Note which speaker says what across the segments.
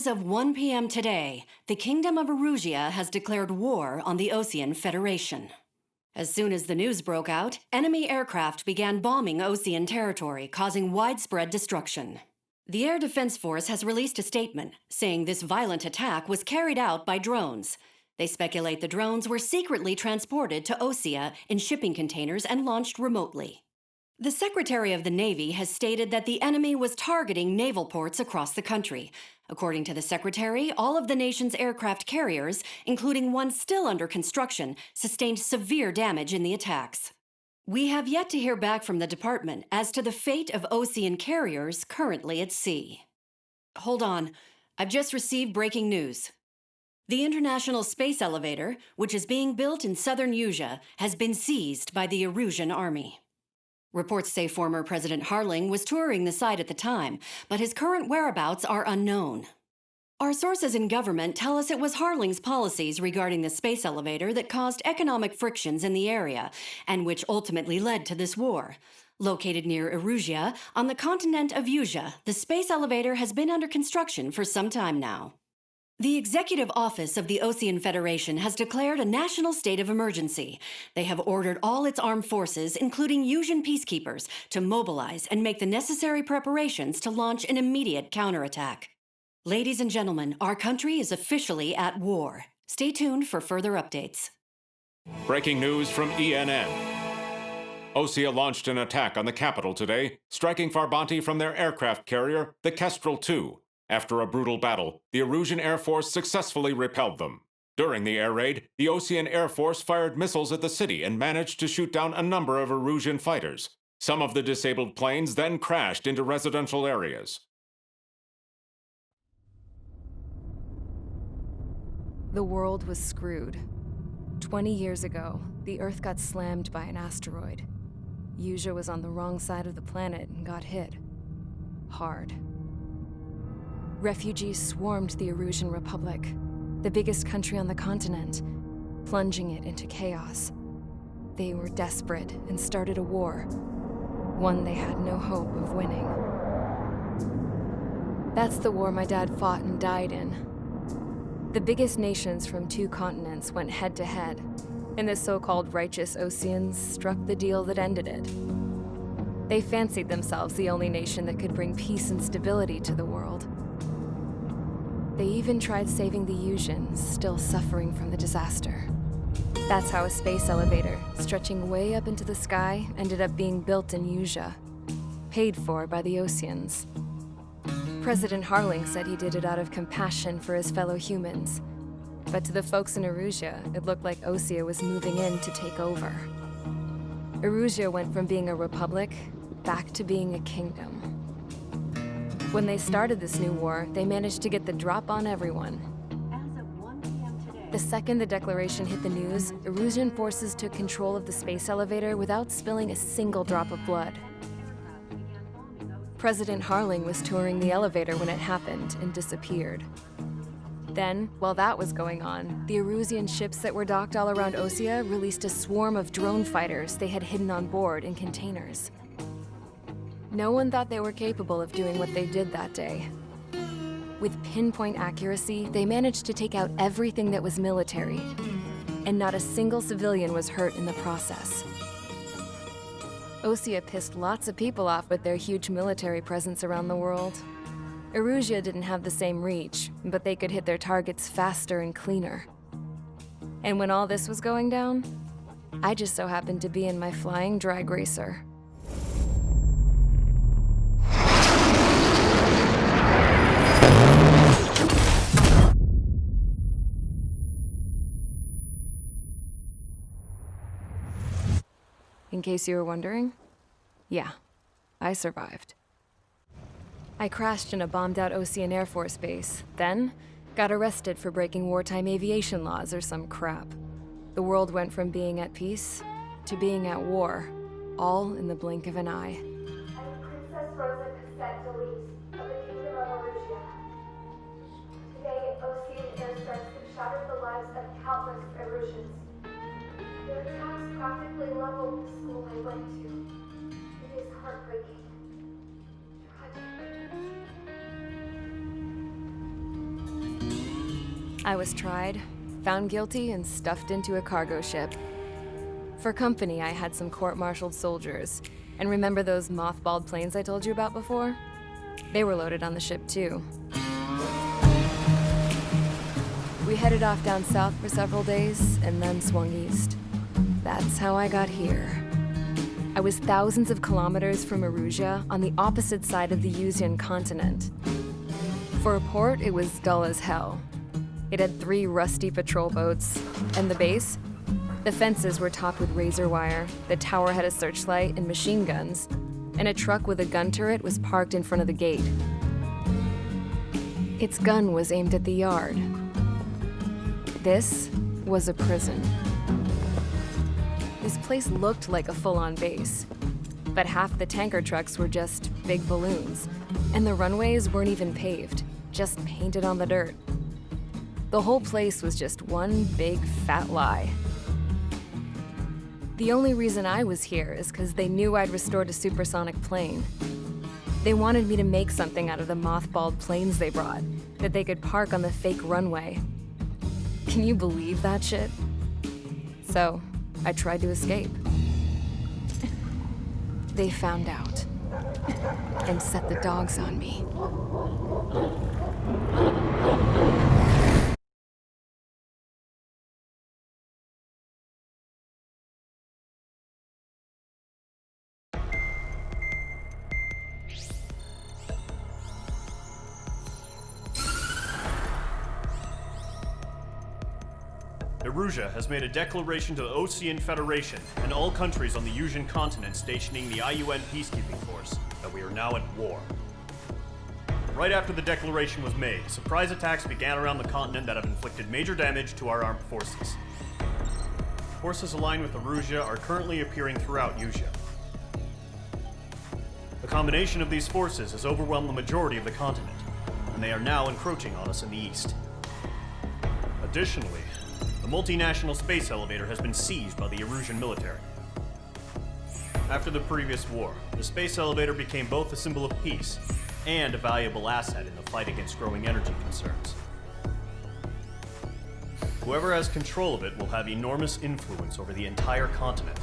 Speaker 1: As of 1 p.m. today, the Kingdom of Erusia has declared war on the Osean Federation. As soon as the news broke out, enemy aircraft began bombing Osean territory, causing widespread destruction. The Air Defense Force has released a statement saying this violent attack was carried out by drones. They speculate the drones were secretly transported to Osea in shipping containers and launched remotely. The Secretary of the Navy has stated that the enemy was targeting naval ports across the country. According to the Secretary, all of the nation's aircraft carriers, including one still under construction, sustained severe damage in the attacks. We have yet to hear back from the department as to the fate of Osean carriers currently at sea. Hold on, I've just received breaking news. The International Space Elevator, which is being built in southern Usea, has been seized by the Erusian army. Reports say former President Harling was touring the site at the time, but his current whereabouts are unknown. Our sources in government tell us it was Harling's policies regarding the space elevator that caused economic frictions in the area, and which ultimately led to this war. Located near Erusia, on the continent of Usea, the space elevator has been under construction for some time now. The Executive Office of the Osean Federation has declared a national state of emergency. They have ordered all its armed forces, including Usian peacekeepers, to mobilize and make the necessary preparations to launch an immediate counterattack. Ladies and gentlemen, our country is officially at war. Stay tuned for further updates.
Speaker 2: Breaking news from ENN. Osea launched an attack on the capital today, striking Farbanti from their aircraft carrier, the Kestrel II. After a brutal battle, the Erusian Air Force successfully repelled them. During the air raid, the Osean Air Force fired missiles at the city and managed to shoot down a number of Erusian fighters. Some of the disabled planes then crashed into residential areas.
Speaker 3: The world was screwed. 20 years ago, the Earth got slammed by an asteroid. Usea was on the wrong side of the planet and got hit. Hard. Refugees swarmed the Erusian Republic, the biggest country on the continent, plunging it into chaos. They were desperate and started a war, one they had no hope of winning. That's the war my dad fought and died in. The biggest nations from 2 continents went head-to-head, and the so-called righteous Oseans struck the deal that ended it. They fancied themselves the only nation that could bring peace and stability to the world. They even tried saving the Usians, still suffering from the disaster. That's how a space elevator, stretching way up into the sky, ended up being built in Usea, paid for by the Oseans. President Harling said he did it out of compassion for his fellow humans. But to the folks in Erusia, it looked like Osea was moving in to take over. Erusia went from being a republic back to being a kingdom. When they started this new war, they managed to get the drop on everyone.
Speaker 1: As of 1 p.m. today,
Speaker 3: The second the declaration hit the news, Erusian forces took control of the space elevator without spilling a single drop of blood. President Harling was touring the elevator when it happened and disappeared. Then, while that was going on, the Erusian ships that were docked all around Osea released a swarm of drone fighters they had hidden on board in containers. No one thought they were capable of doing what they did that day. With pinpoint accuracy, they managed to take out everything that was military, and not a single civilian was hurt in the process. Osea pissed lots of people off with their huge military presence around the world. Erusia didn't have the same reach, but they could hit their targets faster and cleaner. And when all this was going down, I just so happened to be in my flying drag racer. In case you were wondering, yeah, I survived. I crashed in a bombed-out Osean Air Force base, then got arrested for breaking wartime aviation laws or some crap. The world went from being at peace to being at war, all in the blink of an eye.
Speaker 4: I'm Princess Rosa Cassette Delise of the Kingdom of Erusia. Today, Osean airstrikes have shattered the lives of countless Erusians. Their attacks practically leveled the school I went to. It is heartbreaking. Tragic.
Speaker 3: I was tried, found guilty, and stuffed into a cargo ship. For company, I had some court-martialed soldiers. And remember those mothballed planes I told you about before? They were loaded on the ship too. We headed off down south for several days, and then swung east. That's how I got here. I was thousands of kilometers from Erusia, on the opposite side of the Yuzian continent. For a port, it was dull as hell. It had 3 rusty patrol boats, and the base? The fences were topped with razor wire, the tower had a searchlight and machine guns, and a truck with a gun turret was parked in front of the gate. Its gun was aimed at the yard. This was a prison. This place looked like a full-on base, but half the tanker trucks were just big balloons, and the runways weren't even paved, just painted on the dirt. The whole place was just one big fat lie. The only reason I was here is because they knew I'd restored a supersonic plane. They wanted me to make something out of the mothballed planes they brought, that they could park on the fake runway. Can you believe that shit? So, I tried to escape. They found out and set the dogs on me.
Speaker 5: Erusia has made a declaration to the Osean Federation and all countries on the Yuzian continent stationing the IUN peacekeeping force that we are now at war. Right after the declaration was made, surprise attacks began around the continent that have inflicted major damage to our armed forces. Forces aligned with Erusia are currently appearing throughout Yusia. The combination of these forces has overwhelmed the majority of the continent, and they are now encroaching on us in the east. Additionally, the multinational space elevator has been seized by the Erusian military. After the previous war, the space elevator became both a symbol of peace and a valuable asset in the fight against growing energy concerns. Whoever has control of it will have enormous influence over the entire continent.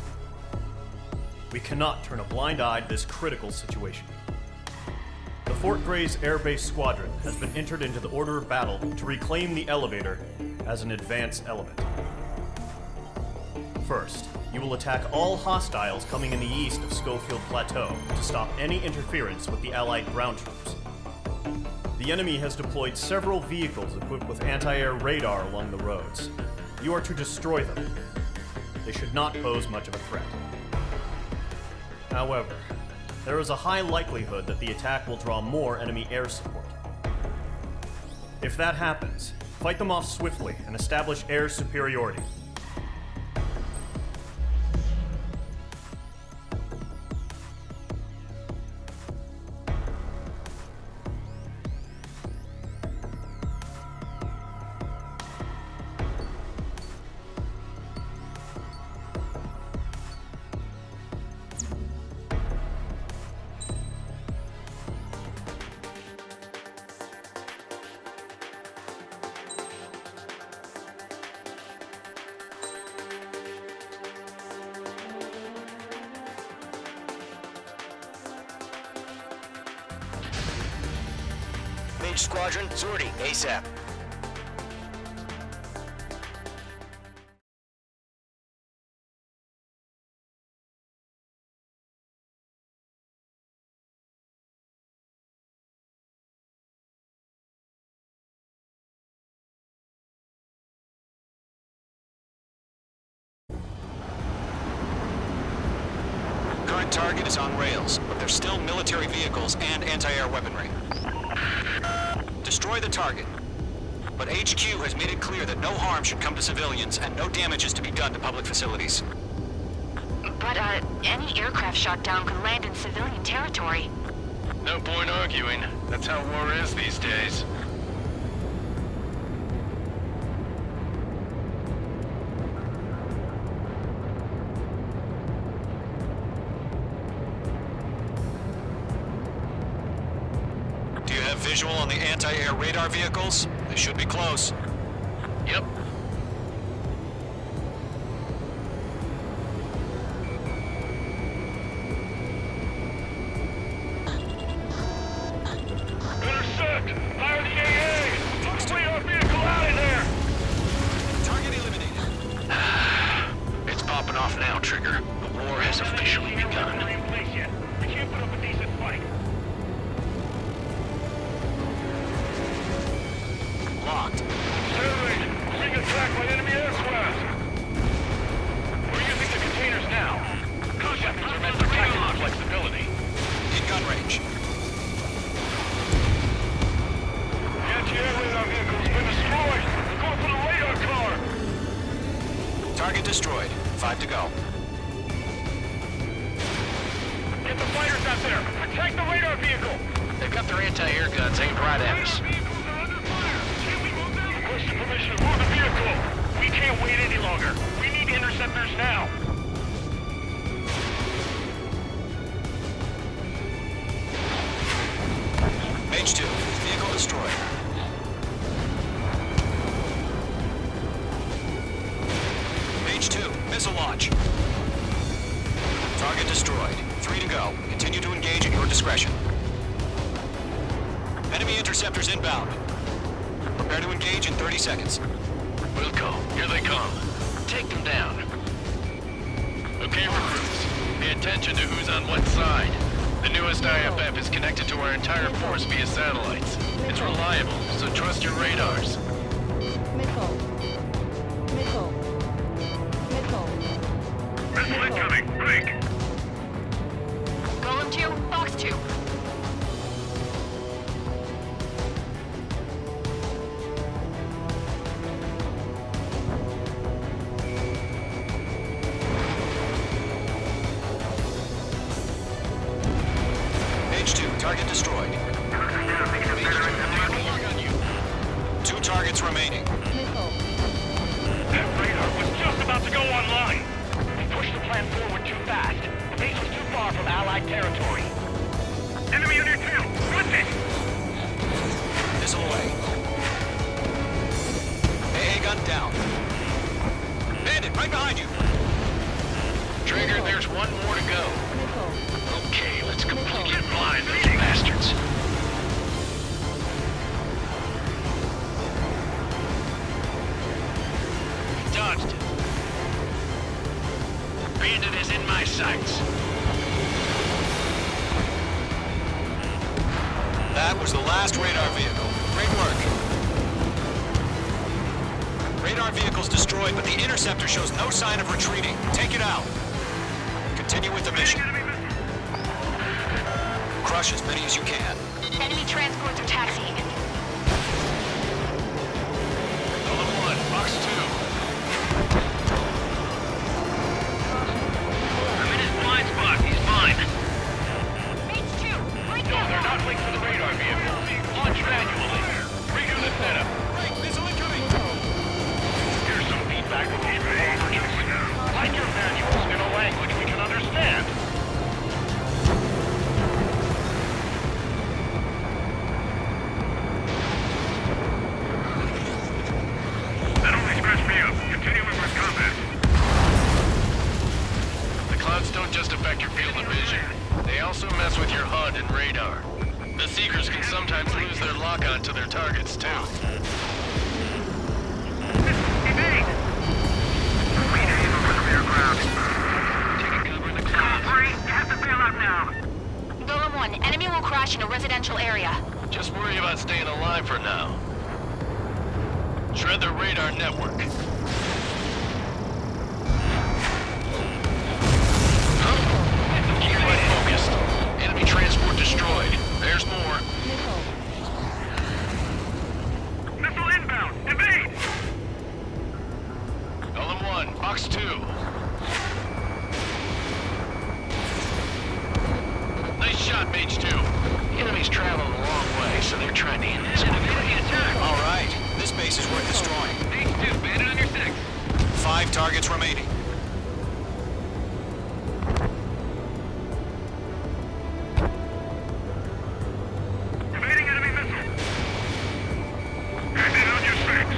Speaker 5: We cannot turn a blind eye to this critical situation. The Fort Grays Air Base Squadron has been entered into the order of battle to reclaim the elevator as an advance element. First, you will attack all hostiles coming in the east of Schofield Plateau to stop any interference with the Allied ground troops. The enemy has deployed several vehicles equipped with anti-air radar along the roads. You are to destroy them. They should not pose much of a threat. However, there is a high likelihood that the attack will draw more enemy air support. If that happens, fight them off swiftly and establish air superiority.
Speaker 6: Mage Squadron, Zordy, ASAP. Current target is on rails, but there's still military vehicles and anti-air weaponry. Destroy the target. But HQ has made it clear that no harm should come to civilians and no damage is to be done to public facilities.
Speaker 7: But, any aircraft shot down could land in civilian territory.
Speaker 8: No point arguing. That's how war is these days.
Speaker 6: Do you have visual on the anti-air radar vehicles? They should be close.
Speaker 8: Yep. Intercept! Fire the AA! Complete our vehicle out of there!
Speaker 6: Target eliminated.
Speaker 8: It's popping off now, Trigger. The war has officially begun.
Speaker 9: Not in place yet. We can't put up a decent fight.
Speaker 6: Locked.
Speaker 8: Saturate! Being attacked by enemy aircraft! We're using the containers now. Those weapons are meant for tactical flexibility.
Speaker 6: In gun range.
Speaker 8: The anti-air radar vehicle has been destroyed! Go for the radar car!
Speaker 6: Target destroyed. 5 to go.
Speaker 8: Get the fighters out there! Protect the radar vehicle! They've got their anti-air guns aimed right at us. Vehicles are under fire! Can we move them? Requesting permission to move the vehicle! We can't wait any longer. We need interceptors now!
Speaker 6: Mage 2. Vehicle destroyed. Mage 2. Missile launch. Target destroyed. 3 to go. Continue to engage at your discretion. Enemy interceptors inbound. Prepare to engage in 30 seconds.
Speaker 8: Wilco, here they come. Take them down. Okay, recruits. Pay attention to who's on what side. The newest IFF is connected to our entire force via satellites. It's reliable, so trust your radars.
Speaker 3: Missile. Missile. Missile.
Speaker 8: Missile incoming! Break!
Speaker 7: Golem 2, Fox 2.
Speaker 6: Mage 2. Target destroyed. 2 targets remaining.
Speaker 3: Missile.
Speaker 8: That radar was just about to go online! We pushed the plan forward too fast. The base was too far from Allied territory. Enemy on your tail! What's it?
Speaker 6: Missile away. AA gun down. Bandit, right behind you.
Speaker 8: Trigger, there's one more to go.
Speaker 3: Missile.
Speaker 8: Okay, let's completely blind these bastards. Dodged it. Bandit is in my sights.
Speaker 6: That was the last radar vehicle. Great work. Radar vehicle's destroyed, but the interceptor shows no sign of retreating. Take it out. Continue with the mission. Crush as many as you can.
Speaker 7: Enemy transports are taxiing.
Speaker 8: Golem 1, Box 2. I'm in his blind spot. He's fine.
Speaker 7: Mage 2, break
Speaker 8: No,
Speaker 7: down.
Speaker 8: they're not linked to the radar vehicle. Launch manually. Redo the setup.
Speaker 6: Missile incoming!
Speaker 8: Here's some feedback from these reporters. Like your manuals in a language we can understand. That only scratched me up. Continuing with combat. The clouds don't just affect your field of vision. They also mess with your HUD and radar. The Seekers can sometimes lose their lock-on to their targets, too. Evade! Taking cover in the clouds. Hurry! You have to bail out now!
Speaker 7: Golem 1, enemy will crash in a residential area.
Speaker 8: Just worry about staying alive for now. Shred the radar network. Keep it focused. Enemy transport destroyed. There's more.
Speaker 3: Missile.
Speaker 8: Missile inbound! Evade! Golem 1, Box 2. Nice shot, Mage 2. Enemy's traveling a long way, so they're trying to end this quickly.
Speaker 6: All right. This base is worth destroying.
Speaker 8: Mage 2, bandit on your 6.
Speaker 6: 5 targets remaining.
Speaker 8: Evading enemy missile. Bandit on your 6.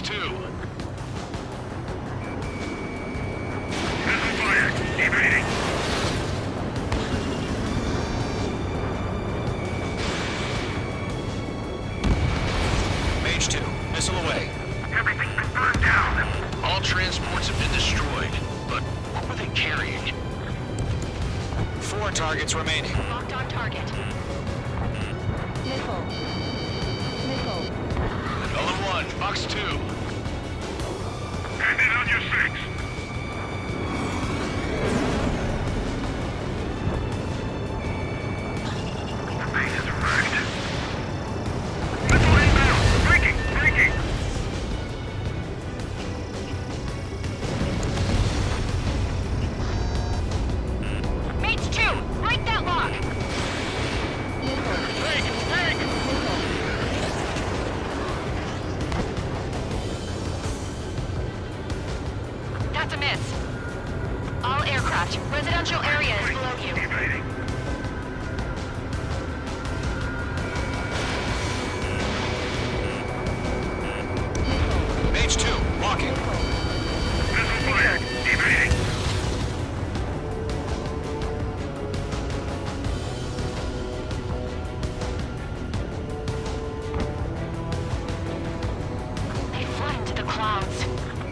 Speaker 8: 2.
Speaker 9: Missile fire. Evading.
Speaker 6: Mage 2, missile away.
Speaker 9: Everything's been burned down.
Speaker 8: All transports have been destroyed, but what were they carrying?
Speaker 6: 4 targets remaining.
Speaker 7: Locked on target.
Speaker 3: Missile. Missile.
Speaker 8: Golem 1, Fox 2.
Speaker 9: Hand in on your 6. The base is wrecked. Missile inbound. Breaking. Breaking.
Speaker 7: Mates 2, break that lock. That's a miss. All aircraft, residential area is below you.
Speaker 9: Evading.
Speaker 6: Mage 2, walking.
Speaker 9: Missile fire. Evading.
Speaker 7: They fly into the clouds.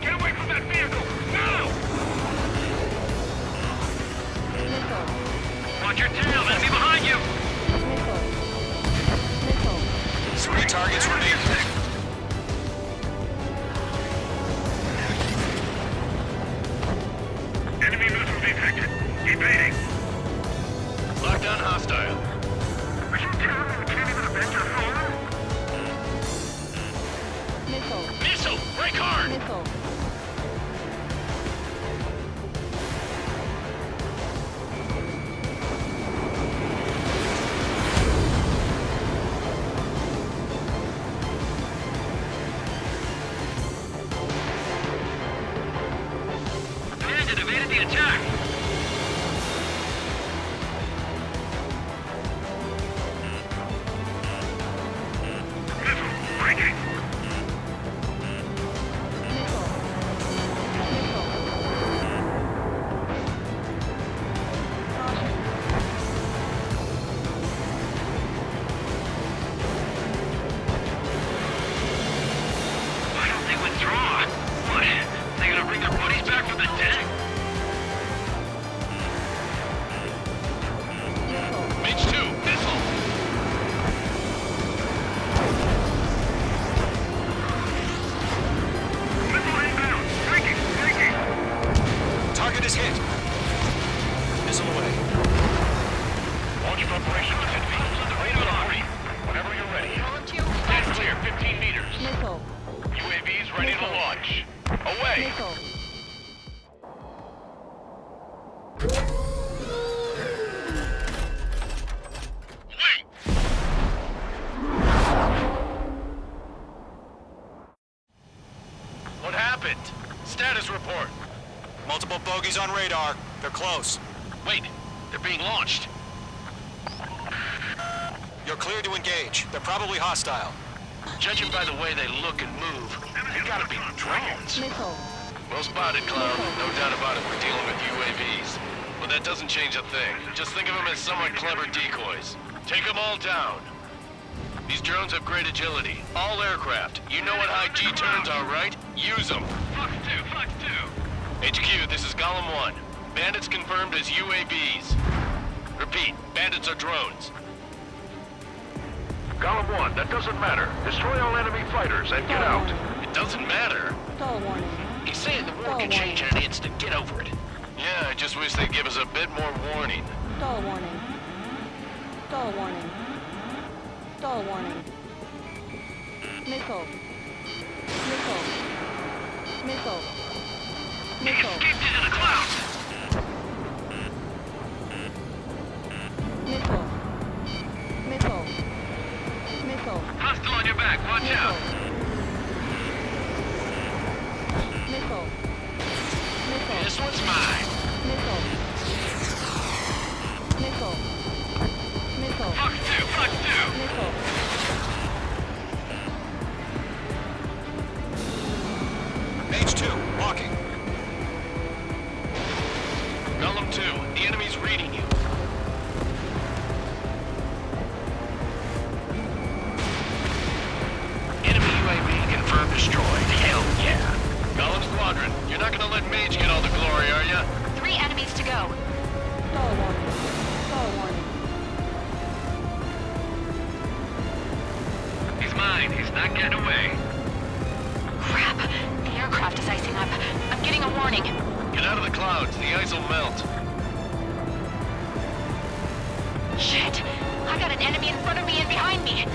Speaker 9: Get away from that vehicle. Now! Watch your tail. Enemy behind you.
Speaker 6: 3 targets remaining.
Speaker 9: Enemy missile detected. Evading.
Speaker 8: Lockdown hostile.
Speaker 9: Are you telling me we can't even avenge our home?
Speaker 8: Missile! Break hard!
Speaker 9: Bandit evaded the attack. Missile breaking. Why don't they withdraw? What? They gonna bring their buddies back from the dead?
Speaker 8: Mage 2, missile!
Speaker 9: Missile inbound. Breaking. Breaking.
Speaker 6: Target is hit. Missile away.
Speaker 9: Launch preparation to 10 feet. Radar on. Whenever you're ready.
Speaker 8: Stand clear, 15 meters.
Speaker 9: UAVs ready to launch.
Speaker 8: Away!
Speaker 9: Wait!
Speaker 8: What happened? Status report.
Speaker 6: Multiple bogeys on radar. They're close.
Speaker 8: Wait, they're being launched.
Speaker 6: You're clear to engage. They're probably hostile.
Speaker 8: Judging by the way they look and move, they gotta be drones. Well spotted, Cloud. No doubt about it, we're dealing with UAVs. But that doesn't change a thing. Just think of them as somewhat clever decoys. Take them all down. These drones have great agility. All aircraft. You know what high G turns are, right? Use them.
Speaker 9: Fox 2. Fox 2.
Speaker 8: HQ, this is Golem 1. Bandits confirmed as UAVs. Repeat, bandits are drones.
Speaker 9: Golem 1, that doesn't matter. Destroy all enemy fighters and get out.
Speaker 8: It doesn't matter.
Speaker 7: He's saying the war can change in an instant. Get over it.
Speaker 8: Yeah, I just wish they'd give us a bit more warning.
Speaker 10: Stall warning. Stall warning. Stall warning. Missile. Missile. Missile. Missile.
Speaker 9: Escaped into the clouds.
Speaker 10: Missile. Missile. Missile.
Speaker 9: Hostile on your back. Watch out.
Speaker 10: Missile. Missile.
Speaker 8: This one's mine.
Speaker 10: Missile. Missile. Missile.
Speaker 9: Fox 2. Fox 2.
Speaker 10: Missile.
Speaker 8: Mage get all the glory, are ya?
Speaker 7: 3 enemies to go.
Speaker 10: Stall warning. Stall warning.
Speaker 8: He's mine. He's not getting away.
Speaker 7: Crap. The aircraft is icing up. I'm getting a warning.
Speaker 8: Get out of the clouds. The ice will melt.
Speaker 7: Shit. I got an enemy in front of me and behind me.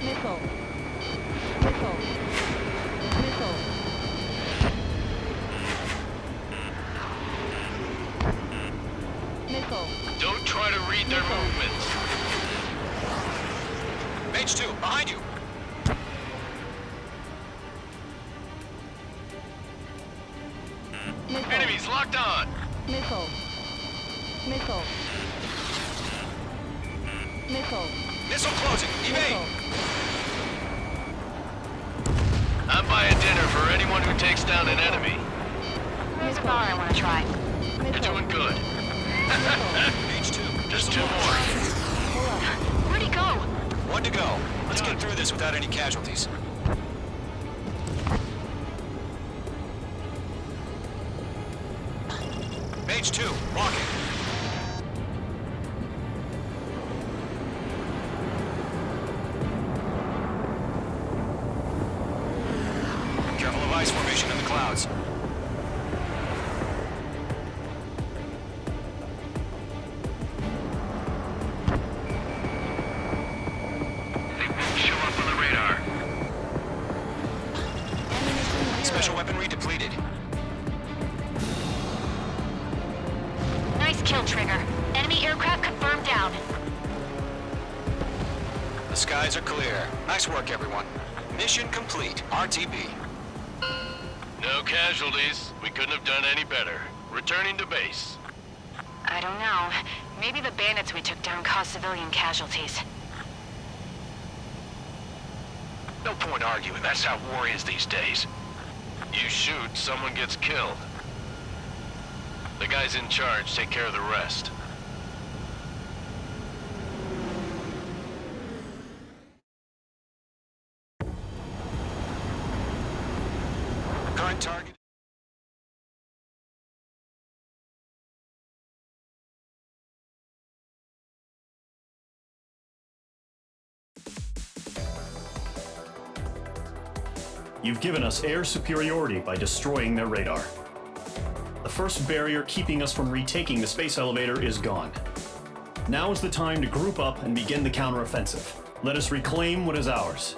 Speaker 10: Missile. Missile. Missile. Missile.
Speaker 8: Don't try to read their movements.
Speaker 6: Mage 2, behind you!
Speaker 10: Missile.
Speaker 8: Enemies locked on.
Speaker 10: Missile. Missile. Missile.
Speaker 6: Missile closing, evade!
Speaker 10: Missile.
Speaker 8: I'm buying dinner for anyone who takes down an enemy.
Speaker 7: There's a bar I want to try.
Speaker 8: You're
Speaker 10: Missile.
Speaker 8: doing good.
Speaker 6: Mage 2,
Speaker 8: Just 2 more.
Speaker 7: Where'd he go?
Speaker 6: 1 to go. Let's get through this without any casualties. Mage 2, locking. Careful of ice formation in the clouds.
Speaker 8: They won't show up on the radar.
Speaker 6: Special weaponry depleted.
Speaker 7: Nice kill, Trigger. Enemy aircraft confirmed down.
Speaker 6: The skies are clear. Nice work, everyone. Mission complete. RTB.
Speaker 8: No casualties. We couldn't have done any better. Returning to base.
Speaker 7: I don't know. Maybe the bandits we took down caused civilian casualties.
Speaker 8: No point arguing. That's how war is these days. You shoot, someone gets killed. The guys in charge take care of the rest.
Speaker 6: Current target.
Speaker 5: You've given us air superiority by destroying their radar. The first barrier keeping us from retaking the space elevator is gone. Now is the time to group up and begin the counteroffensive. Let us reclaim what is ours.